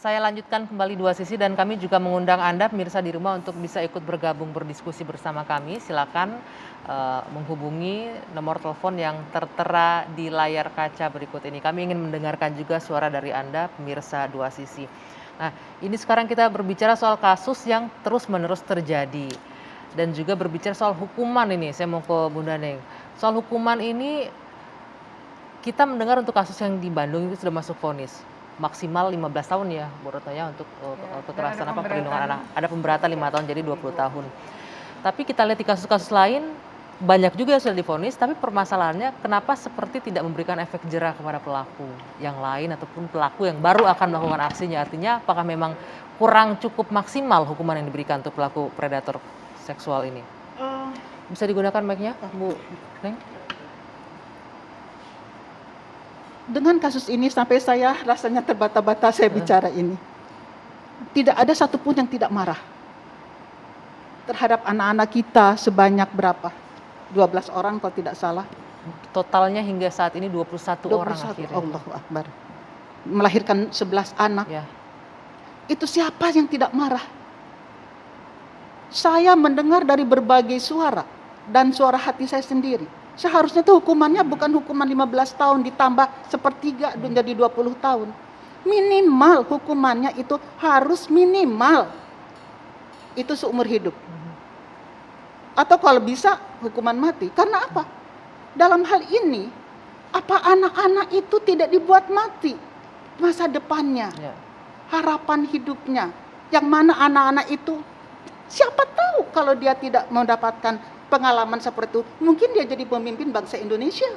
saya lanjutkan kembali Dua Sisi dan kami juga mengundang Anda pemirsa di rumah untuk bisa ikut bergabung berdiskusi bersama kami. Silakan menghubungi nomor telepon yang tertera di layar kaca berikut ini. Kami ingin mendengarkan juga suara dari Anda pemirsa Dua Sisi. Nah, ini sekarang kita berbicara soal kasus yang terus-menerus terjadi dan juga berbicara soal hukuman ini. Saya mau ke Bunda Neng. Soal hukuman ini kita mendengar untuk kasus yang di Bandung itu sudah masuk vonis maksimal 15 tahun ya Bu Retno ya untuk kekerasan perlindungan anak. Ada pemberatan 5 tahun jadi 20 tahun. Tapi kita lihat di kasus-kasus lain banyak juga yang sudah divonis, tapi permasalahannya kenapa seperti tidak memberikan efek jerah kepada pelaku yang lain ataupun pelaku yang baru akan melakukan aksinya. Artinya apakah memang kurang cukup maksimal hukuman yang diberikan untuk pelaku predator seksual ini? Bisa digunakan mic-nya Bu Neng? Dengan kasus ini sampai saya rasanya terbata-bata saya bicara ini. Tidak ada satupun yang tidak marah terhadap anak-anak kita sebanyak berapa? 12 orang kalau tidak salah. Totalnya hingga saat ini 21 orang akhirnya. Allahu Akbar. Melahirkan 11 anak. Ya. Itu siapa yang tidak marah? Saya mendengar dari berbagai suara dan suara hati saya sendiri. Seharusnya itu hukumannya bukan hukuman 15 tahun ditambah sepertiga menjadi 20 tahun. Minimal hukumannya itu harus minimal. Itu seumur hidup. Atau kalau bisa hukuman mati. Karena apa? Dalam hal ini, apa anak-anak itu tidak dibuat mati masa depannya, harapan hidupnya. Yang mana anak-anak itu, siapa tahu kalau dia tidak mendapatkan pengalaman seperti itu, mungkin dia jadi pemimpin bangsa Indonesia.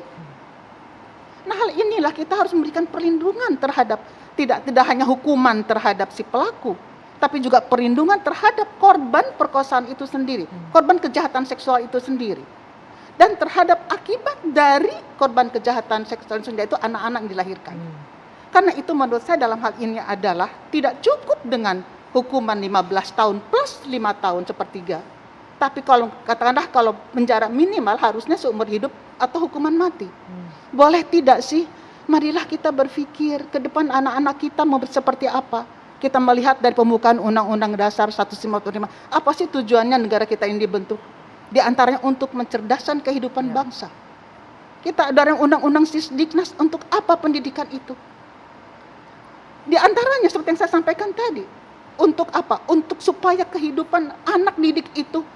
Nah, hal inilah kita harus memberikan perlindungan terhadap tidak hanya hukuman terhadap si pelaku, tapi juga perlindungan terhadap korban perkosaan itu sendiri, korban kejahatan seksual itu sendiri, dan terhadap akibat dari korban kejahatan seksual sendiri, itu anak-anak yang dilahirkan. Karena itu menurut saya dalam hal ini adalah tidak cukup dengan hukuman 15 tahun plus 5 tahun sepertiga. Tapi kalau katakanlah kalau penjara minimal harusnya seumur hidup atau hukuman mati. Boleh tidak sih? Marilah kita berpikir ke depan anak-anak kita mau seperti apa. Kita melihat dari pembukaan Undang-Undang Dasar 155. Apa sih tujuannya negara kita ini dibentuk? Di antaranya untuk mencerdaskan kehidupan bangsa. Kita ada Undang-Undang Sisdiknas, untuk apa pendidikan itu? Di antaranya seperti yang saya sampaikan tadi. Untuk apa? Untuk supaya kehidupan anak didik itu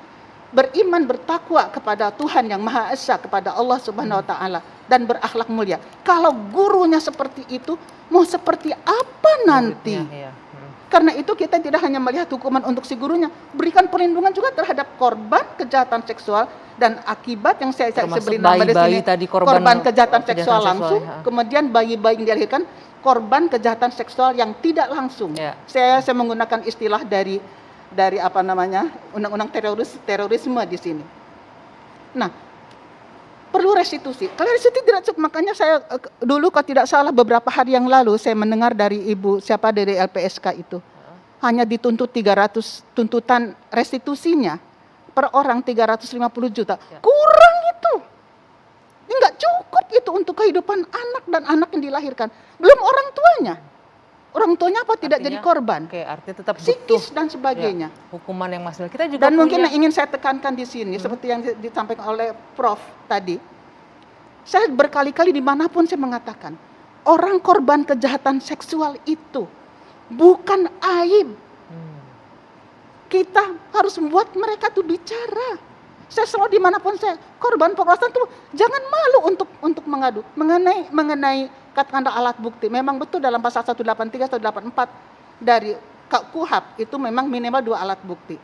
beriman, bertakwa kepada Tuhan yang Maha Esa, kepada Allah Subhanahu wa taala, dan berakhlak mulia. Kalau gurunya seperti itu, mau seperti apa nanti? Karena itu kita tidak hanya melihat hukuman untuk si gurunya, berikan perlindungan juga terhadap korban kejahatan seksual dan akibat yang saya sebeli nama di sini, korban kejahatan seksual langsung, kemudian bayi-bayi yang dilahirkan, korban kejahatan seksual yang tidak langsung. Saya menggunakan istilah dari apa namanya, undang-undang terorisme di sini. Nah, perlu restitusi. Kalau restitusi tidak cukup, makanya saya dulu kalau tidak salah beberapa hari yang lalu saya mendengar dari ibu siapa dari LPSK itu hanya dituntut 300, tuntutan restitusinya per orang 350 juta. Kurang itu. Ini enggak cukup itu untuk kehidupan anak dan anak yang dilahirkan. Belum orang tuanya. Orang tuanya apa tidak artinya, jadi korban? Oke, artinya tetap psikis dan sebagainya. Hukuman yang maksimal. Kita juga dan mungkin yang ingin saya tekankan di sini, seperti yang disampaikan oleh Prof tadi, saya berkali-kali dimanapun saya mengatakan, orang korban kejahatan seksual itu bukan aib. Kita harus membuat mereka tuh bicara. Saya selalu dimanapun saya, korban perkosaan tuh jangan malu untuk mengadu mengenai katakanlah alat bukti. Memang betul dalam pasal 183 atau 184 dari KUHP itu memang minimal 2 alat bukti.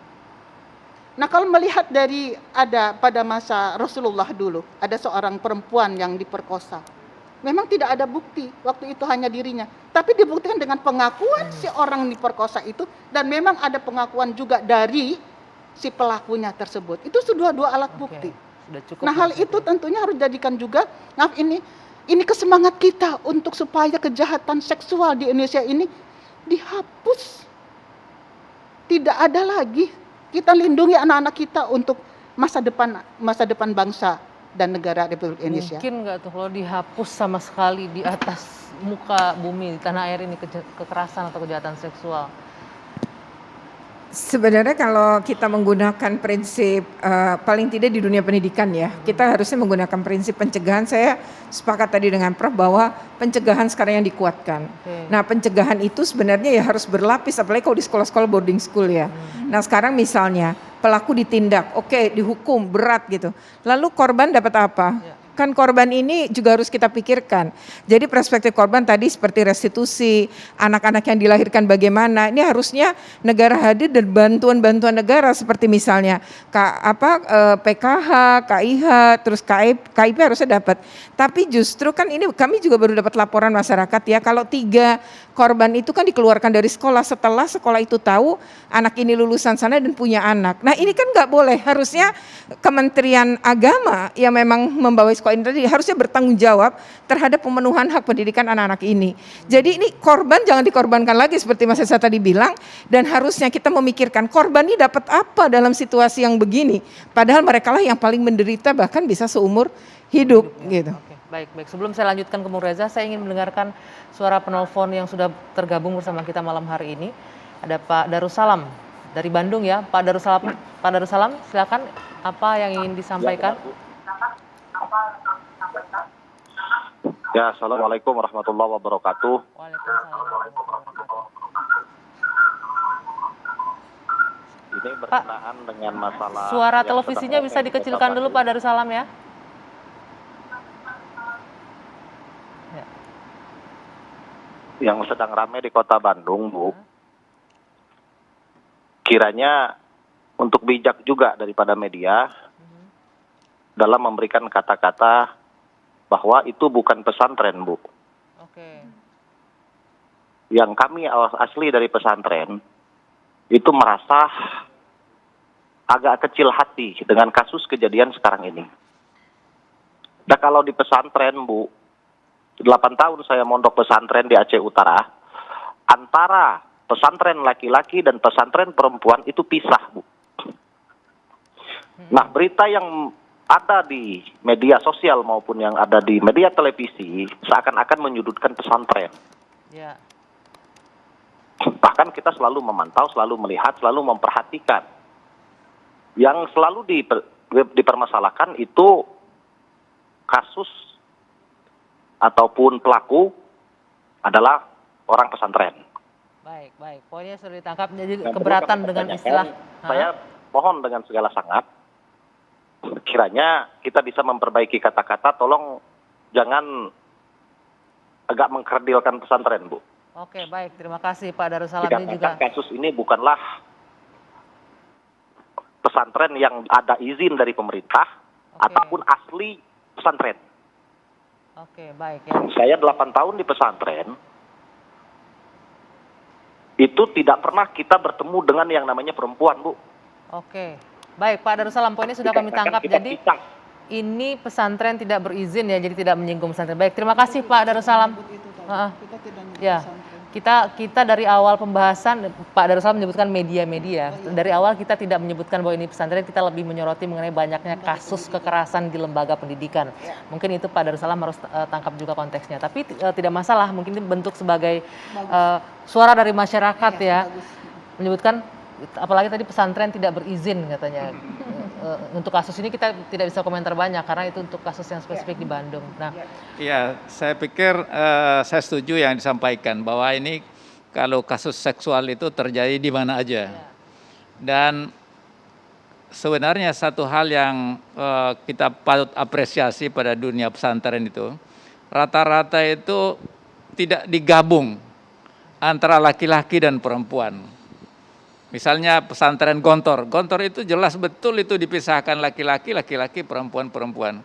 Nah, kalau melihat dari ada pada masa Rasulullah dulu, ada seorang perempuan yang diperkosa. Memang tidak ada bukti, waktu itu hanya dirinya. Tapi dibuktikan dengan pengakuan si orang diperkosa itu, dan memang ada pengakuan juga dari si pelakunya tersebut. Itu sudah 2 alat bukti. Nah, hal itu tentunya harus dijadikan juga, ini kesemangat kita untuk supaya kejahatan seksual di Indonesia ini dihapus. Tidak ada lagi. Kita lindungi anak-anak kita untuk masa depan bangsa dan negara Republik Indonesia. Mungkin nggak tuh kalau dihapus sama sekali di atas muka bumi di tanah air ini kekerasan atau kejahatan seksual? Sebenarnya kalau kita menggunakan prinsip paling tidak di dunia pendidikan ya, kita harusnya menggunakan prinsip pencegahan. Saya sepakat tadi dengan Prof bahwa pencegahan sekarang yang dikuatkan. Nah, pencegahan itu sebenarnya ya harus berlapis, apalagi kalau di sekolah-sekolah boarding school ya. Nah, sekarang misalnya pelaku ditindak, oke, dihukum berat gitu. Lalu korban dapat apa? Kan korban ini juga harus kita pikirkan. Jadi perspektif korban tadi seperti restitusi, anak-anak yang dilahirkan bagaimana, ini harusnya negara hadir dan bantuan-bantuan negara seperti misalnya PKH, KIH, terus KIP harusnya dapat. Tapi justru kan ini kami juga baru dapat laporan masyarakat ya, kalau 3 korban itu kan dikeluarkan dari sekolah setelah sekolah itu tahu anak ini lulusan sana dan punya anak. Nah ini kan nggak boleh, harusnya Kementerian Agama yang memang membawa sekolah ini tadi harusnya bertanggung jawab terhadap pemenuhan hak pendidikan anak-anak ini. Jadi ini korban jangan dikorbankan lagi seperti Mas Esa tadi bilang, dan harusnya kita memikirkan korban ini dapat apa dalam situasi yang begini. Padahal mereka lah yang paling menderita bahkan bisa seumur hidup gitu. Baik. Sebelum saya lanjutkan ke Bung Reza, saya ingin mendengarkan suara penelpon yang sudah tergabung bersama kita malam hari ini. Ada Pak Darussalam dari Bandung ya. Pak Darussalam, silakan, apa yang ingin disampaikan? Ya, Assalamualaikum warahmatullahi wabarakatuh. Waalaikumsalam warahmatullahi wabarakatuh. Ini berkenaan dengan masalah Suara yang televisinya sedang bisa ramai di dikecilkan Kota dulu Bandung. Pak Darussalam ya. Yang sedang ramai di Kota Bandung, Bu. Kiranya untuk bijak juga daripada media dalam memberikan kata-kata bahwa itu bukan pesantren, Bu. Oke. Yang kami asli dari pesantren itu merasa agak kecil hati dengan kasus kejadian sekarang ini. Nah kalau di pesantren, Bu, 8 tahun saya mondok pesantren di Aceh Utara, antara pesantren laki-laki dan pesantren perempuan itu pisah, Bu. Nah, berita yang ada di media sosial maupun yang ada di media televisi seakan-akan menyudutkan pesantren. Ya. Bahkan kita selalu memantau, selalu melihat, selalu memperhatikan. Yang selalu dipermasalahkan itu kasus ataupun pelaku adalah orang pesantren. Baik. Poinnya sudah ditangkap. Jadi keberatan dengan istilah. Saya mohon dengan segala sangat, kiranya kita bisa memperbaiki kata-kata, tolong jangan agak mengkerdilkan pesantren, Bu. Oke, baik. Terima kasih Pak Darussalam. Ini juga kasus ini bukanlah pesantren yang ada izin dari pemerintah ataupun asli pesantren. Oke, baik ya. Saya 8 tahun di pesantren, itu tidak pernah kita bertemu dengan yang namanya perempuan, Bu. Oke, baik Pak Darussalam, poinnya sudah kami tangkap. Jadi ini pesantren tidak berizin ya, jadi tidak menyinggung pesantren. Baik, terima kasih Pak Darussalam. Ya, kita dari awal pembahasan Pak Darussalam menyebutkan media-media. Dari awal kita tidak menyebutkan bahwa ini pesantren, kita lebih menyoroti mengenai banyaknya kasus kekerasan di lembaga pendidikan. Mungkin itu Pak Darussalam harus tangkap juga konteksnya. Tapi tidak masalah, mungkin ini bentuk sebagai suara dari masyarakat ya. Menyebutkan, apalagi tadi pesantren tidak berizin katanya. Untuk kasus ini kita tidak bisa komentar banyak karena itu untuk kasus yang spesifik di Bandung. Nah, ya, saya pikir saya setuju yang disampaikan bahwa ini kalau kasus seksual itu terjadi di mana aja. Dan sebenarnya satu hal yang kita patut apresiasi pada dunia pesantren itu, rata-rata itu tidak digabung antara laki-laki dan perempuan. Misalnya pesantren Gontor itu jelas betul itu dipisahkan laki-laki, perempuan.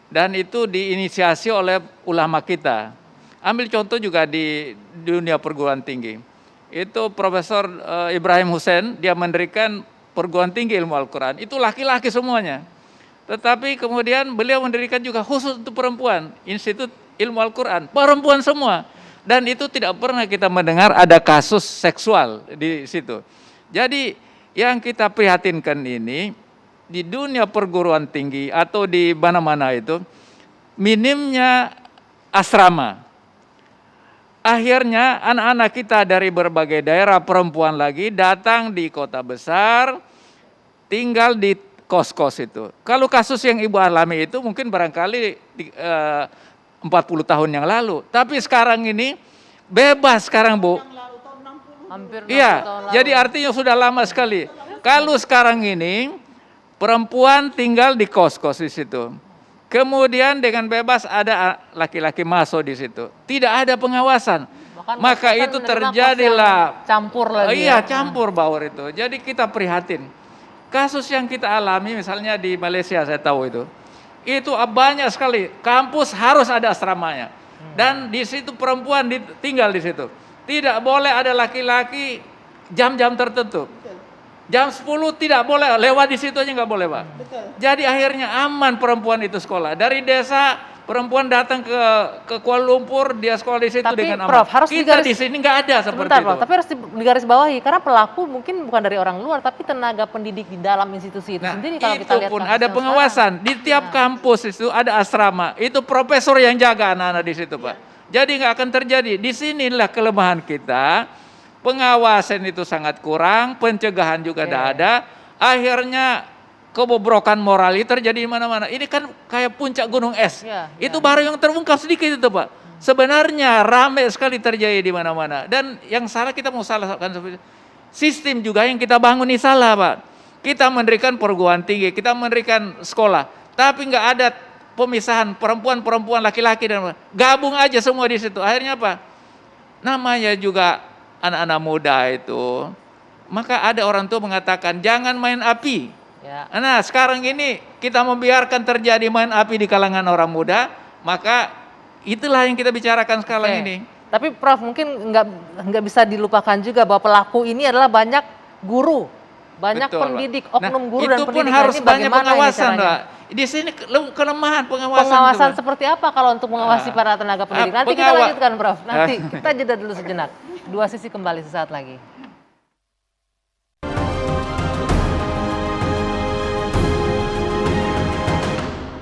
Dan itu diinisiasi oleh ulama kita. Ambil contoh juga di dunia perguruan tinggi. Itu Profesor Ibrahim Hussein, dia mendirikan perguruan tinggi ilmu Al-Quran. Itu laki-laki semuanya. Tetapi kemudian beliau mendirikan juga khusus untuk perempuan, Institut Ilmu Al-Quran, perempuan semua. Dan itu tidak pernah kita mendengar ada kasus seksual di situ. Jadi yang kita prihatinkan ini di dunia perguruan tinggi atau di mana-mana itu minimnya asrama. Akhirnya anak-anak kita dari berbagai daerah perempuan lagi datang di kota besar, tinggal di kos-kos itu. Kalau kasus yang Ibu alami itu mungkin barangkali 40 tahun yang lalu. Tapi sekarang ini bebas sekarang, Bu. Hampir 60 Iya, tahun lalu. jadi artinya sudah lama sekali. Kalau sekarang ini perempuan tinggal di kos-kos di situ. Kemudian dengan bebas ada laki-laki masuk di situ. Tidak ada pengawasan. Maka bahkan itu menerima terjadilah kos yang campur lagi. Iya, ya. campur baur itu. Jadi kita prihatin. Kasus yang kita alami misalnya di Malaysia saya tahu itu. Itu banyak sekali. Kampus harus ada asramanya. Dan di situ perempuan tinggal di situ. Tidak boleh ada laki-laki jam-jam tertentu. Jam 10 tidak boleh, lewat di situ aja nggak boleh, Pak. Jadi akhirnya aman perempuan itu sekolah. Dari desa perempuan datang ke Kuala Lumpur, dia sekolah di situ Tapi, dengan aman. Prof, harus Kita di sini nggak ada seperti Sebentar, itu. Prof, tapi harus digarisbawahi karena pelaku mungkin bukan dari orang luar, tapi tenaga pendidik di dalam institusi itu sendiri. Kalau kita itu lihat pun kasus ada yang pengawasan. Di tiap kampus itu ada asrama. Itu profesor yang jaga anak-anak di situ, Pak. Jadi nggak akan terjadi. Di sinilah kelemahan kita. Pengawasan itu sangat kurang, pencegahan juga tidak ada. Akhirnya kebobrokan moral itu terjadi di mana-mana. Ini kan kayak puncak gunung es. Itu baru yang terungkap sedikit itu, Pak. Sebenarnya ramai sekali terjadi di mana-mana. Dan yang salah kita mau salahkan sistem juga yang kita bangun ini salah, Pak. Kita mendirikan perguruan tinggi, kita mendirikan sekolah, tapi nggak ada pemisahan perempuan, laki-laki dan gabung aja semua di situ. Akhirnya apa? Namanya juga anak-anak muda itu, maka ada orang tua mengatakan jangan main api. Ya. Nah sekarang ini kita membiarkan terjadi main api di kalangan orang muda, maka itulah yang kita bicarakan sekarang ini. Tapi Prof, mungkin nggak bisa dilupakan juga bahwa pelaku ini adalah banyak guru, banyak Betul, pendidik, Pak. oknum guru dan itu pun pendidik. harus Ini banyak bagaimana ini pengawasan, caranya? Pak. Di sini kelemahan pengawasan. Pengawasan juga. seperti apa kalau untuk mengawasi para tenaga pendidik? Nanti kita lanjutkan, Prof. Nanti kita jeda dulu sejenak. Dua Sisi kembali sesaat lagi.